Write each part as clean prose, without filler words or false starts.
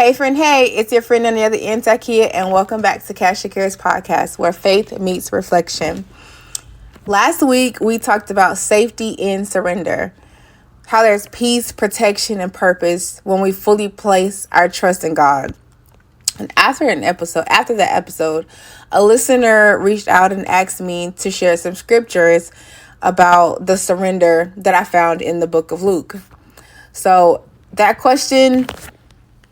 Hey friend, hey, it's your friend on the other end, Takia, and welcome back to Cash Cares podcast, where faith meets reflection. Last week, we talked about safety in surrender, how there's peace, protection, and purpose when we fully place our trust in God. And after that episode, a listener reached out and asked me to share some scriptures about the surrender that I found in the book of Luke. So that question,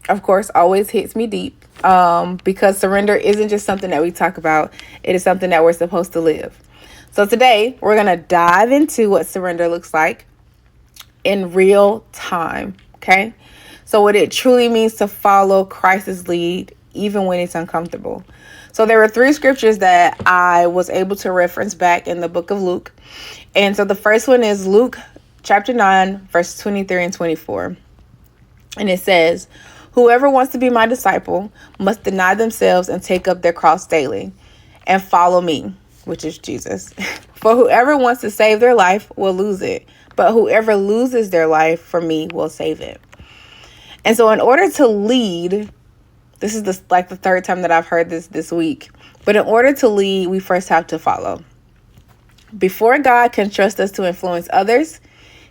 of course, always hits me deep because surrender isn't just something that we talk about. It is something that we're supposed to live. So today, we're going to dive into what surrender looks like in real time, okay? So what it truly means to follow Christ's lead, even when it's uncomfortable. So there were 3 scriptures that I was able to reference back in the book of Luke. And so the first one is Luke chapter 9, verse 23 and 24. And it says, "Whoever wants to be my disciple must deny themselves and take up their cross daily and follow me," which is Jesus. "For whoever wants to save their life will lose it, but whoever loses their life for me will save it." And so in order to lead, this is the 3rd time that I've heard this week, but in order to lead, we first have to follow. Before God can trust us to influence others,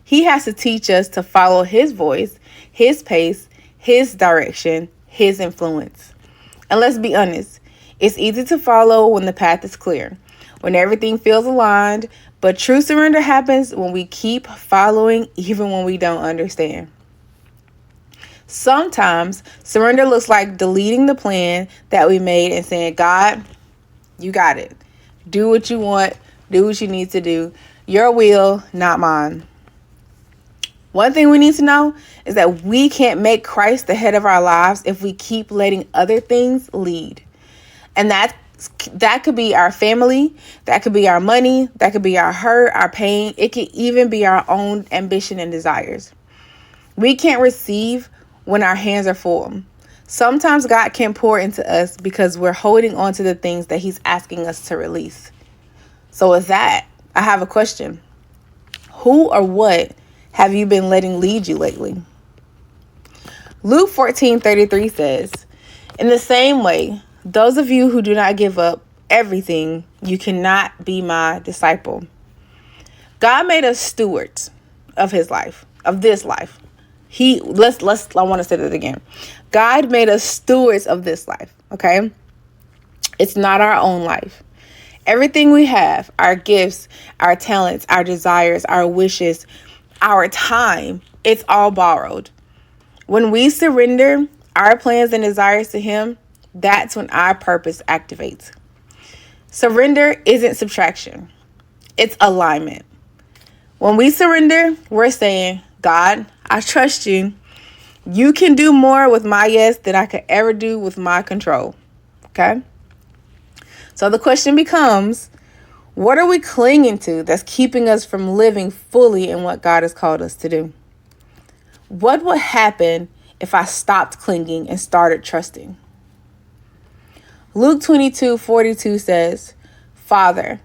He has to teach us to follow His voice, His pace, His direction, His influence. And let's be honest, it's easy to follow when the path is clear, when everything feels aligned, but true surrender happens when we keep following even when we don't understand. Sometimes surrender looks like deleting the plan that we made and saying, "God, you got it. Do what you want. Do what you need to do. Your will, not mine." One thing we need to know is that we can't make Christ the head of our lives if we keep letting other things lead. And that could be our family, that could be our money, that could be our hurt, our pain. It could even be our own ambition and desires. We can't receive when our hands are full. Sometimes God can pour into us because we're holding on to the things that He's asking us to release. So with that, I have a question. Who or what have you been letting lead you lately? Luke 14:33 says, "In the same way, those of you who do not give up everything, you cannot be my disciple." God made us stewards of His life, of this life. I want to say that again. God made us stewards of this life, okay? It's not our own life. Everything we have, our gifts, our talents, our desires, our wishes, our time, it's all borrowed. When we surrender our plans and desires to Him, that's when our purpose activates. Surrender isn't subtraction. It's alignment. When we surrender, we're saying, "God, I trust you. You can do more with my yes than I could ever do with my control." Okay? So the question becomes, what are we clinging to that's keeping us from living fully in what God has called us to do? What would happen if I stopped clinging and started trusting? Luke 22:42 says, "Father,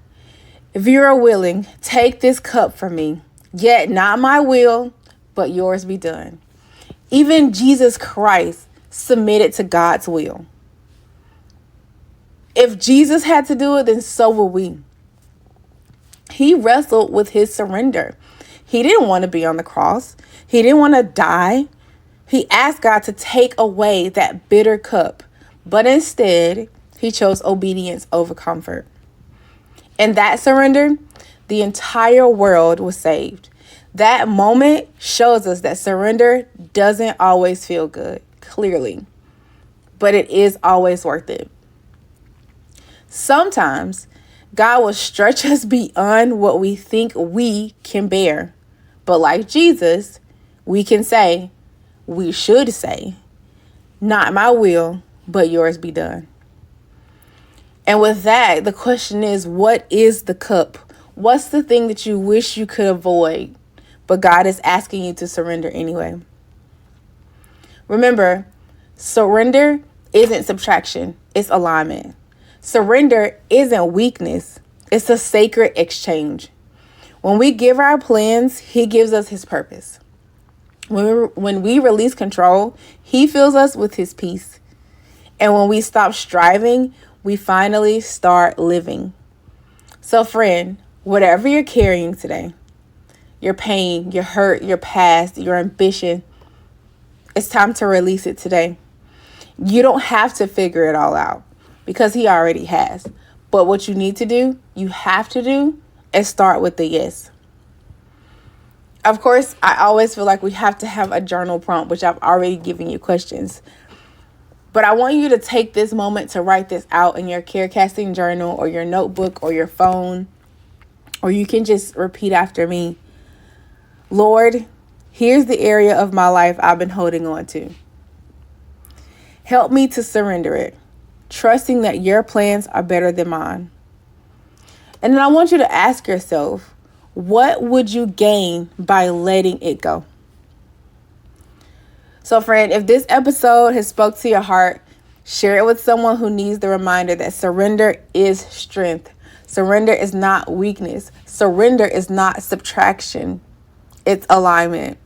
if you are willing, take this cup from me, yet not my will, but yours be done." Even Jesus Christ submitted to God's will. If Jesus had to do it, then so will we. He wrestled with His surrender. He didn't want to be on the cross. He didn't want to die. He asked God to take away that bitter cup, but instead, He chose obedience over comfort. In that surrender, the entire world was saved. That moment shows us that surrender doesn't always feel good, clearly, but it is always worth it. Sometimes God will stretch us beyond what we think we can bear. But like Jesus, we should say, "Not my will, but yours be done." And with that, the question is, what is the cup? What's the thing that you wish you could avoid, but God is asking you to surrender anyway? Remember, surrender isn't subtraction, it's alignment. Surrender isn't weakness, it's a sacred exchange. When we give our plans, He gives us His purpose. When we release control, he fills us with his peace. And when we stop striving, we finally start living. So friend, whatever you're carrying today, your pain, your hurt, your past, your ambition, it's time to release it today. You don't have to figure it all out because he already has. But what you need to do, you have to do, is start with the yes. Of course, I always feel like we have to have a journal prompt, which I've already given you questions. But I want you to take this moment to write this out in your care casting journal or your notebook or your phone, or you can just repeat after me. Lord, here's the area of my life I've been holding on to. Help me to surrender it, trusting that your plans are better than mine. And then I want you to ask yourself, what would you gain by letting it go? So friend, if this episode has spoke to your heart, share it with someone who needs the reminder that surrender is strength. Surrender is not weakness. Surrender is not subtraction. It's alignment.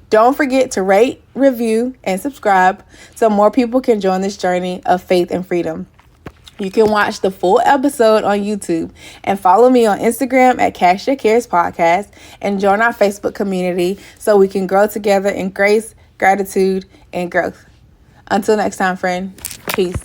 Don't forget to rate, review, and subscribe so more people can join this journey of faith and freedom. You can watch the full episode on YouTube and follow me on Instagram at Cast Your Cares Podcast and join our Facebook community so we can grow together in grace, gratitude, and growth. Until next time, friend. Peace.